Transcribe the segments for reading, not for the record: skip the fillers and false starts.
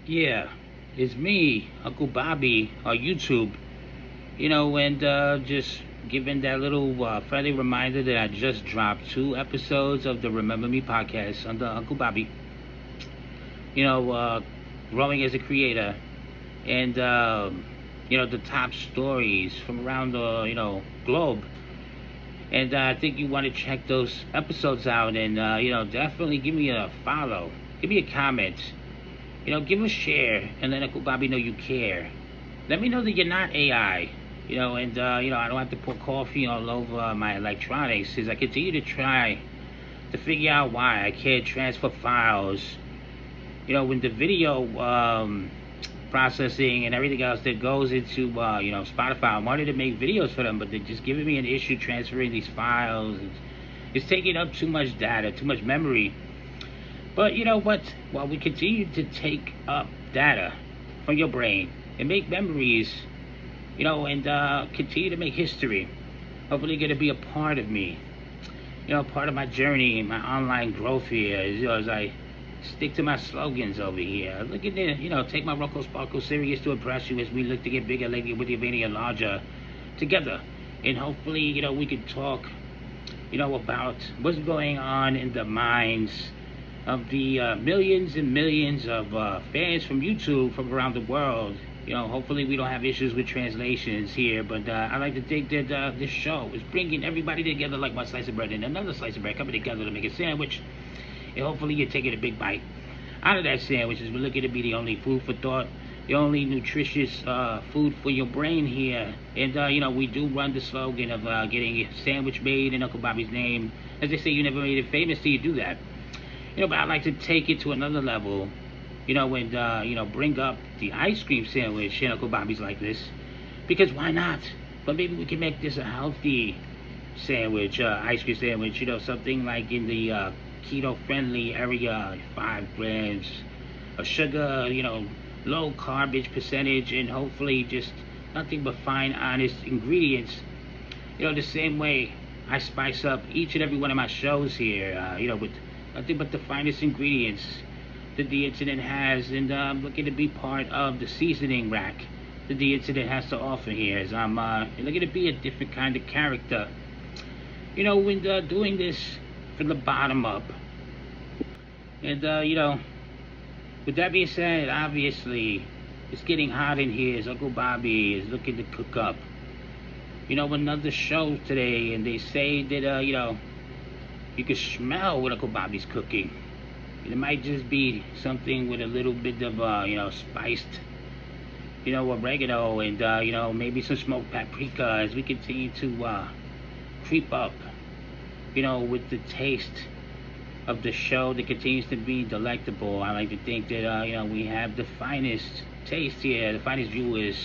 Yeah, it's me, Uncle Bobby, on YouTube. And just giving that little friendly reminder that I just dropped 2 episodes of the Remember Me podcast under Uncle Bobby. You know, uh, growing as a creator, and the top stories from around the globe. And I think you want to check those episodes out, and definitely give me a follow, give me a comment. Give a share and let Uncle Bobby know you care. Let me know that you're not AI. I don't have to pour coffee all over my electronics as I continue to try to figure out why I can't transfer files. When the video processing and everything else that goes into Spotify, I wanted to make videos for them, but they're just giving me an issue transferring these files. It's taking up too much data, too much memory. But you know what? While we continue to take up data from your brain and make memories, and continue to make history, hopefully going to be a part of me, part of my journey, my online growth here, as I stick to my slogans over here. Look at this, take my Rocco Sparkle serious to impress you as we look to get bigger, lengthier, with your vainier, larger together. And hopefully, we can talk, about what's going on in the minds of the millions and millions of fans from YouTube from around the world. Hopefully we don't have issues with translations here, but I like to think that this show is bringing everybody together like one slice of bread and another slice of bread coming together to make a sandwich. And hopefully you're taking a big bite out of that sandwich as we're looking to be the only food for thought, the only nutritious food for your brain here. And, we do run the slogan of getting a sandwich made in Uncle Bobby's name. As they say, you never made it famous till you do that. But I'd like to take it to another level, and bring up the ice cream sandwich in Uncle Bobby's like this, because why not? But maybe we can make this a healthy sandwich, ice cream sandwich, something like in the keto-friendly area, 5 grams of sugar, low garbage percentage, and hopefully just nothing but fine, honest ingredients. The same way I spice up each and every one of my shows here, with nothing but the finest ingredients that the internet has, and I'm looking to be part of the seasoning rack that the internet has to offer here, as I'm looking to be a different kind of character, when doing this from the bottom up. And with that being said, obviously it's getting hot in here as Uncle Bobby is looking to cook up another show today, and they say that you can smell what Uncle Bobby's cooking. It might just be something with a little bit of, spiced, oregano, and, maybe some smoked paprika as we continue to creep up, with the taste of the show that continues to be delectable. I like to think that, we have the finest taste here, the finest viewers,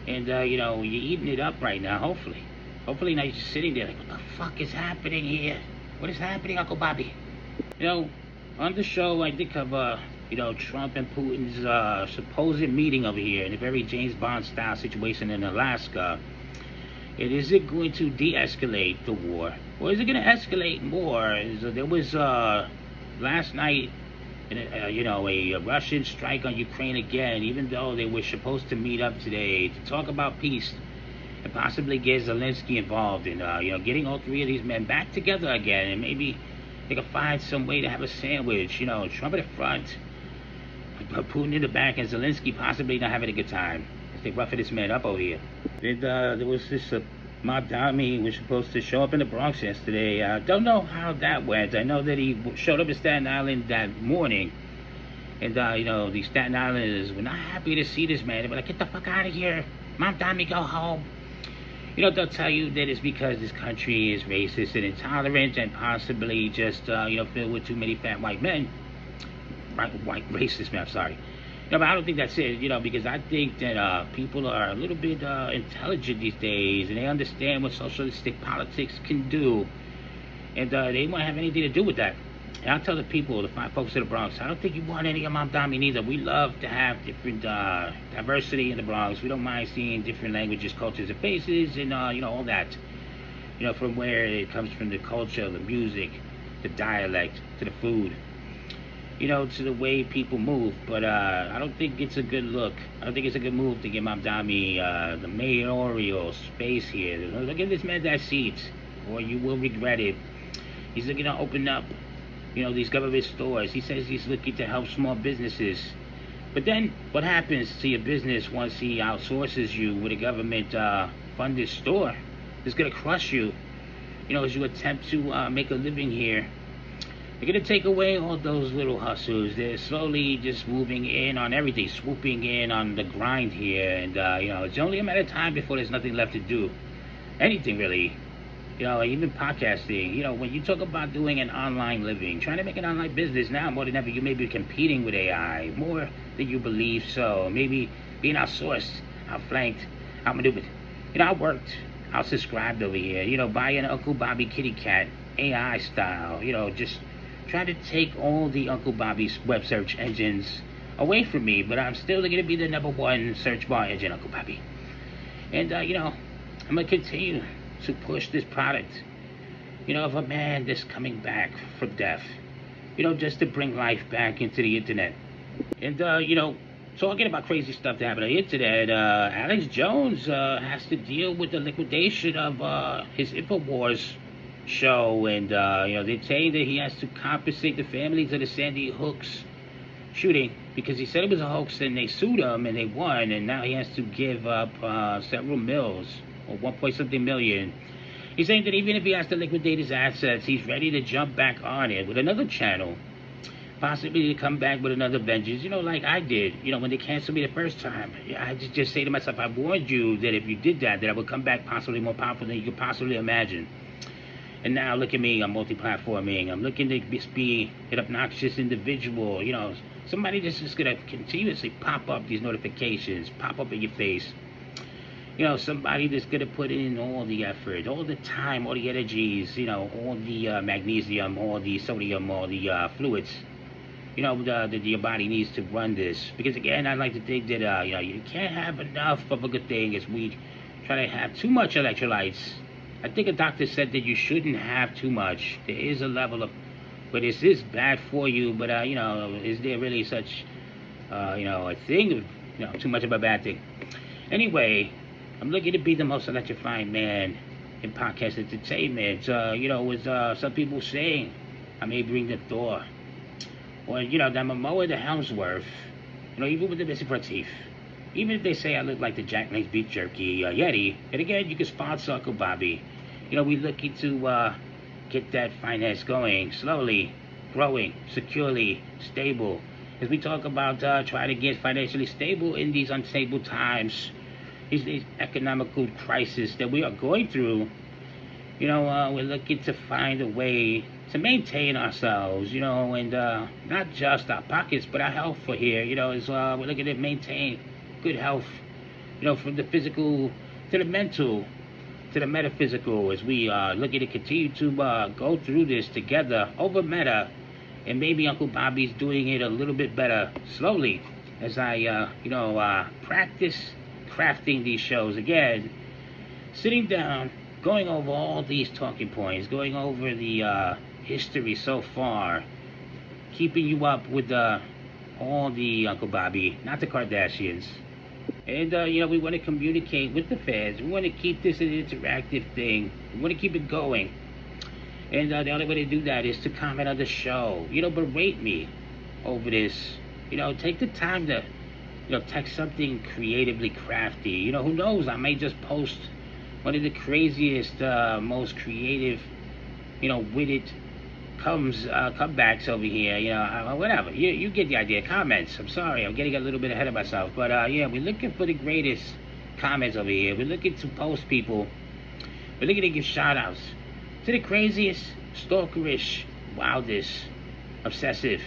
and, you're eating it up right now, hopefully. Hopefully now you're sitting there like, what the fuck is happening here? What is happening, Uncle Bobby? On the show, I think of, Trump and Putin's supposed meeting over here in a very James Bond style situation in Alaska. And is it going to de-escalate the war? Or is it going to escalate more? There was, last night, a Russian strike on Ukraine again, even though they were supposed to meet up today to talk about peace and possibly get Zelensky involved in, getting all 3 of these men back together again, and maybe they can find some way to have a sandwich, Trump at the front, Putin in the back, and Zelensky possibly not having a good time as they roughing this man up over here. And there was this mob Dami was supposed to show up in the Bronx yesterday. I don't know how that went. I know that he showed up in Staten Island that morning, and the Staten Islanders were not happy to see this man. They were like, get the fuck out of here, Mom Dami, go home. They'll tell you that it's because this country is racist and intolerant and possibly just, filled with too many fat white men. White racist men, I'm sorry. But I don't think that's it, because I think that people are a little bit intelligent these days, and they understand what socialistic politics can do. And they won't have anything to do with that. And I'll tell the people, the fine folks in the Bronx, I don't think you want any of Mom Dami neither. We love to have different diversity in the Bronx. We don't mind seeing different languages, cultures, and faces, and all that. From where it comes from, the culture, the music, the dialect, to the food. to the way people move. But I don't think it's a good look. I don't think it's a good move to give Mamdani the mayoral space here. Look at this man that seat, or you will regret it. He's looking to open up, these government stores. He says he's looking to help small businesses. But then what happens to your business once he outsources you with a government funded store? It's going to crush you, as you attempt to make a living here. They're going to take away all those little hustles. They're slowly just moving in on everything, swooping in on the grind here. And, it's only a matter of time before there's nothing left to do. Anything, really. Even podcasting. When you talk about doing an online living, trying to make an online business now more than ever, you may be competing with AI more than you believe so. Maybe being outsourced, outflanked, outmaneuvered. I worked, subscribed over here. Buying an Uncle Bobby kitty cat, AI style. Just trying to take all the Uncle Bobby's web search engines away from me, but I'm still going to be the #1 search bar engine, Uncle Bobby. And, I'm going to continue to push this product, of a man that's coming back from death, just to bring life back into the internet. And, talking about crazy stuff that happened on the internet, Alex Jones has to deal with the liquidation of his InfoWars show, and they're saying that he has to compensate the families of the Sandy Hooks shooting because he said it was a hoax, and they sued him and they won, and now he has to give up several mils or 1 point something million. He's saying that even if he has to liquidate his assets, he's ready to jump back on it with another channel, possibly to come back with another vengeance, like I did, when they canceled me the first time. I just say to myself, I warned you that if you did that I would come back possibly more powerful than you could possibly imagine. And now look at me, I'm multi-platforming. I'm looking to be an obnoxious individual, somebody that's just going to continuously pop up these notifications, pop up in your face. Somebody that's going to put in all the effort, all the time, all the energies, all the magnesium, all the sodium, all the fluids, that your body needs to run this. Because again, I like to think that, you can't have enough of a good thing as we try to have too much electrolytes. I think a doctor said that you shouldn't have too much. There is a level of, but is this bad for you? But, is there really such, a thing of, too much of a bad thing? Anyway, I'm looking to be the most electrifying man in podcast entertainment. With some people saying I may bring the Thor. Or, that I'm a mower the Helmsworth. Even with the missing front teeth. Even if they say I look like the Jack Link's beef jerky Yeti. And again, you can sponsor Uncle Bobby. We're looking to get that finance going. Slowly, growing, securely, stable. As we talk about trying to get financially stable in these unstable times. These economical crisis that we are going through. We're looking to find a way to maintain ourselves, and not just our pockets, but our health for here, we're looking to maintain good health, from the physical to the mental to the metaphysical, as we are looking to continue to go through this together over meta, and maybe Uncle Bobby's doing it a little bit better slowly as I, practice crafting these shows again, sitting down, going over all these talking points, going over the history so far, keeping you up with all the Uncle Bobby, not the Kardashians. And, we want to communicate with the fans. We want to keep this an interactive thing. We want to keep it going. And the only way to do that is to comment on the show. Berate me over this. Take the time to, text something creatively crafty. Who knows? I may just post one of the craziest, most creative, witted comebacks over here, whatever. You get the idea. Comments. I'm sorry, I'm getting a little bit ahead of myself. But, we're looking for the greatest comments over here. We're looking to post people. We're looking to give shout-outs to the craziest, stalkerish, wildest, obsessive,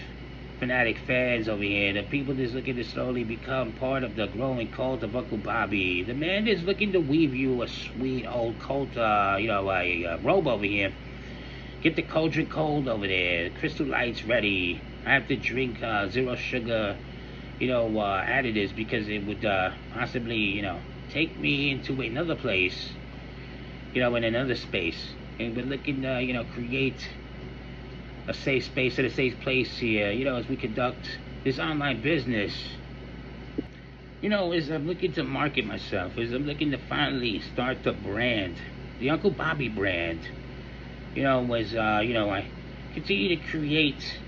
fanatic fans over here. The people that's looking to slowly become part of the growing cult of Uncle Bobby. The man that's looking to weave you a sweet old cult, a robe over here. Get the cauldron cold over there. The crystal lights ready. I have to drink 0 sugar, additives because it would possibly, take me into another place, in another space. And we're looking to, create a safe space and a safe place here, as we conduct this online business. As I'm looking to market myself, as I'm looking to finally start the brand, the Uncle Bobby brand, I continue to create,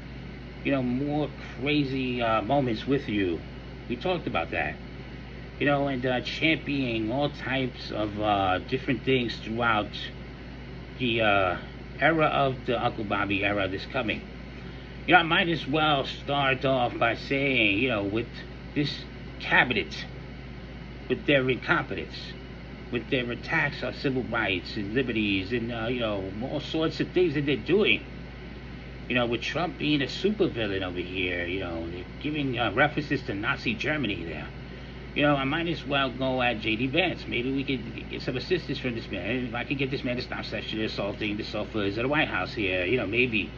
more crazy moments with you. We talked about that, and championing all types of different things throughout the era of the Uncle Bobby era that's coming. I might as well start off by saying, with this cabinet, with their incompetence, with their attacks on civil rights and liberties, and all sorts of things that they're doing. With Trump being a supervillain over here, they're giving references to Nazi Germany there. I might as well go at J.D. Vance. Maybe we could get some assistance from this man. If I could get this man to stop sexually assaulting the sofas at the White House here, maybe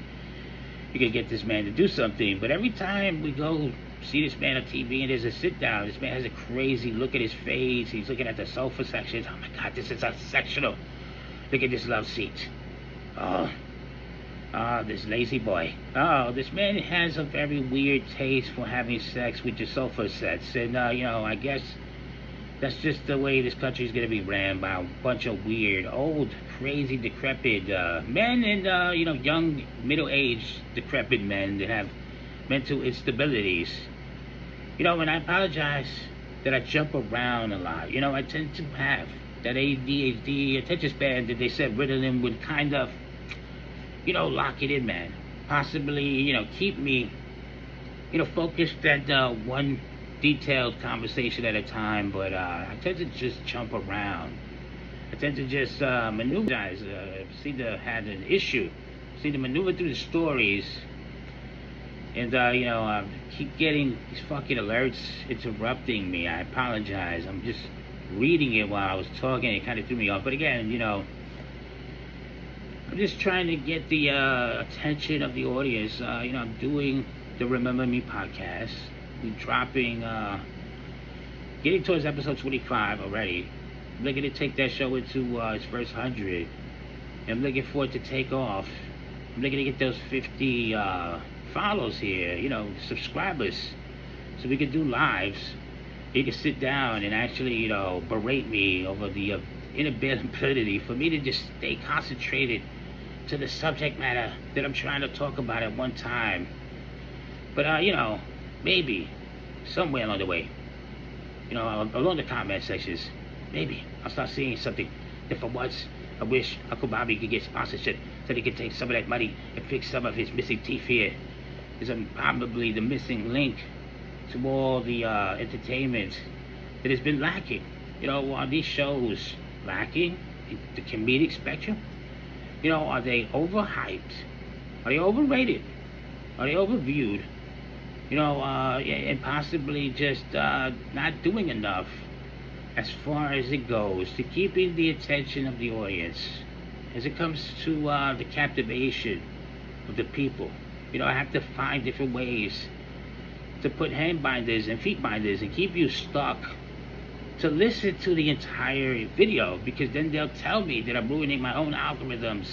we could get this man to do something. But every time we go see this man on TV and there's a sit down, this man has a crazy look at his face. He's looking at the sofa sections. Oh my God, this is unsectional. Look at this love seat. Oh, this lazy boy. Oh, this man has a very weird taste for having sex with your sofa sets. And, I guess that's just the way this country is going to be ran, by a bunch of weird, old, crazy, decrepit men and, young, middle-aged, decrepit men that have mental instabilities. And I apologize that I jump around a lot. I tend to have that ADHD attention span that they said Ritalin would kind of, lock it in, man. Possibly, keep me, focused at one detailed conversation at a time. But I tend to just jump around. I tend to just maneuver. Seem to have an issue. Seem to maneuver through the stories. And, keep getting these fucking alerts interrupting me. I apologize. I'm just reading it while I was talking. It kind of threw me off. But again, I'm just trying to get the attention of the audience. I'm doing the Remember Me podcast. We're dropping, getting towards episode 25 already. I'm looking to take that show into its first 100. I'm looking for it to take off. I'm looking to get those 50 follows here, subscribers, so we can do lives. You can sit down and actually, berate me over the inability for me to just stay concentrated to the subject matter that I'm trying to talk about at one time. But maybe somewhere along the way, along the comment sections, maybe I'll start seeing something that for once I wish Uncle Bobby could get sponsorship so he could take some of that money and fix some of his missing teeth here. Is probably the missing link to all the entertainment that has been lacking. Are these shows lacking the comedic spectrum? Are they overhyped? Are they overrated? Are they overviewed? And possibly just not doing enough as far as it goes to keeping the attention of the audience as it comes to the captivation of the people. I have to find different ways to put hand binders and feet binders and keep you stuck to listen to the entire video, because then they'll tell me that I'm ruining my own algorithms,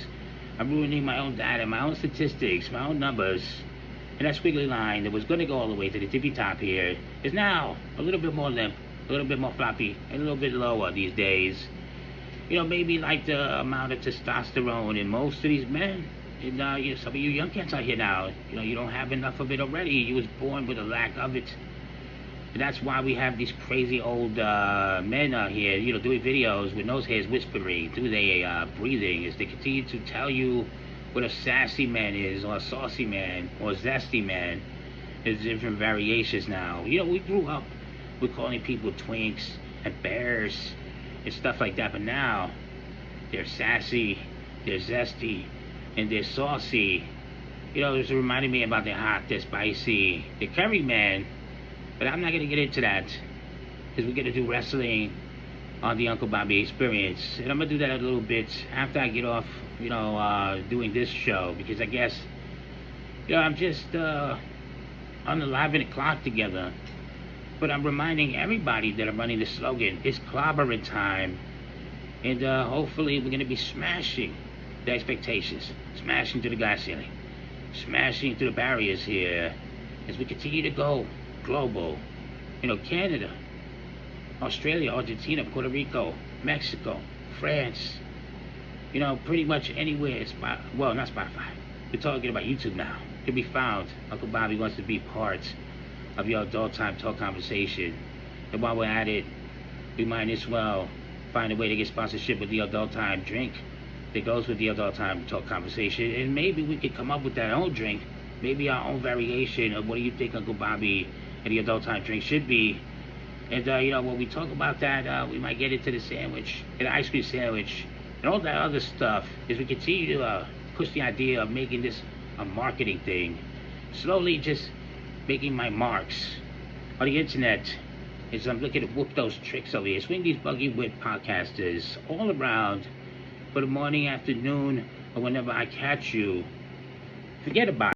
I'm ruining my own data, my own statistics, my own numbers. And that squiggly line that was going to go all the way to the tippy top here is now a little bit more limp, a little bit more floppy, and a little bit lower these days. Maybe like the amount of testosterone in most of these men. And some of you young cats out here now, you don't have enough of it already. You was born with a lack of it. And that's why we have these crazy old men out here, doing videos with nose hairs whispering through their breathing as they continue to tell you what a sassy man is, or a saucy man, or a zesty man. There's different variations now. We grew up with calling people twinks and bears and stuff like that, but now they're sassy, they're zesty, and they're saucy. It's reminding me about they're hot, they're spicy, they're curry man. But I'm not going to get into that, because we're going to do wrestling on the Uncle Bobby Experience. And I'm going to do that a little bit after I get off, doing this show. Because I guess, I'm just on the 11 o'clock together. But I'm reminding everybody that I'm running the slogan, it's clobbering time. And hopefully we're going to be smashing the expectations, smashing to the glass ceiling. smashing through the barriers here as we continue to go global. Canada, Australia, Argentina, Puerto Rico, Mexico, France, pretty much anywhere. Well, not Spotify. We're talking about YouTube now. Can be found. Uncle Bobby wants to be part of your adult time talk conversation. And while we're at it, we might as well find a way to get sponsorship with the adult time drink that goes with the adult time talk conversation. And maybe we could come up with our own drink, maybe our own variation of what do you think Uncle Bobby and the adult time drink should be. And when we talk about that, we might get into the sandwich, and the ice cream sandwich, and all that other stuff as we continue to push the idea of making this a marketing thing. Slowly just making my marks on the internet as I'm looking to whoop those tricks over here. Swing these buggy whip podcasters all around for the morning, afternoon, or whenever I catch you. Forget about it.